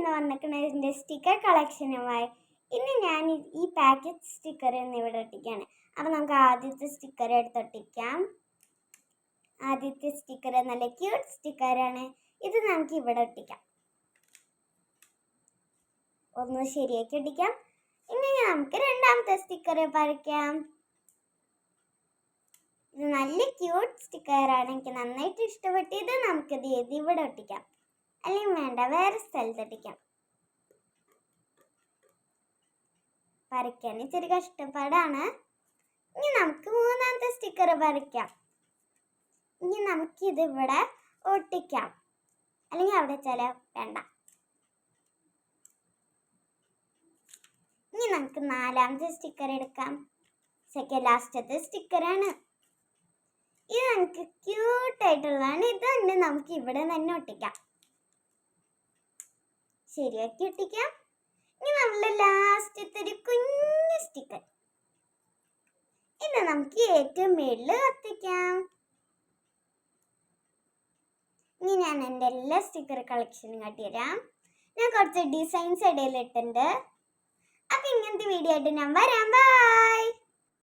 ഇന്ന് വന്നിരിക്കുന്ന സ്റ്റിക്കർ കളക്ഷനുമായി. ഇന്ന് ഞാൻ ഈ പാക്കറ്റ് സ്റ്റിക്കർ ഇവിടെ ഒട്ടിക്കുകയാണ്. അപ്പോൾ നമുക്ക് ആദ്യത്തെ സ്റ്റിക്കർ എടുത്തൊട്ടിക്കാം. ആദ്യത്തെ സ്റ്റിക്കർ നല്ല ക്യൂട്ട് സ്റ്റിക്കറാണ്. ഇത് നമുക്ക് ഇവിടെ ഒട്ടിക്കാം. ഒന്ന് ശരിയാക്കി ഒട്ടിക്കാം. ഇനി നമുക്ക് രണ്ടാമത്തെ സ്റ്റിക്കർ വരയ്ക്കാം. ഇത് നല്ല ക്യൂട്ട് സ്റ്റിക്കറാണ്. എനിക്ക് നന്നായിട്ട് ഇഷ്ടപ്പെട്ടു. ഇത് നമുക്കിത് ഇവിടെ ഒട്ടിക്കാം, അല്ലെങ്കിൽ വേണ്ട വേറെ സ്ഥലത്ത് ഒട്ടിക്കാം. വരയ്ക്കാൻ ഇച്ചിരി കഷ്ടപ്പാടാണ്. ഇനി നമുക്ക് മൂന്നാമത്തെ സ്റ്റിക്കർ വരയ്ക്കാം. ഇനി നമുക്കിത് ഇവിടെ ഒട്ടിക്കാം, അല്ലെങ്കിൽ അവിടെ ചില വേണ്ട. ഇനി നമുക്ക് നാലാമത്തെ സ്റ്റിക്കർ എടുക്കാം. ലാസ്റ്റത്തെ സ്റ്റിക്കറാണ്. ഇത് നമുക്ക് ക്യൂട്ടായിട്ടുള്ളതാണ്. ഇത് തന്നെ നമുക്ക് ഇവിടെ തന്നെ ഒട്ടിക്കാം. ശരിയാക്കി ഒട്ടിക്കാം. ഇനി നമ്മളുടെ ലാസ്റ്റത്തെ ഒരു കുഞ്ഞു സ്റ്റിക്കർ, ഇത് നമുക്ക് ഏറ്റവും മേളിൽ കത്തിക്കാം. ഇനി ഞാൻ എൻ്റെ എല്ലാ സ്റ്റിക്കർ കളക്ഷനും കാട്ടിത്തരാം. ഞാൻ കുറച്ച് ഡിസൈൻസ് ഇടയിൽ ഇട്ടിട്ടുണ്ട്. അപ്പം ഇങ്ങനത്തെ വീഡിയോ ആയിട്ട് ഞാൻ വരാം. ബൈ.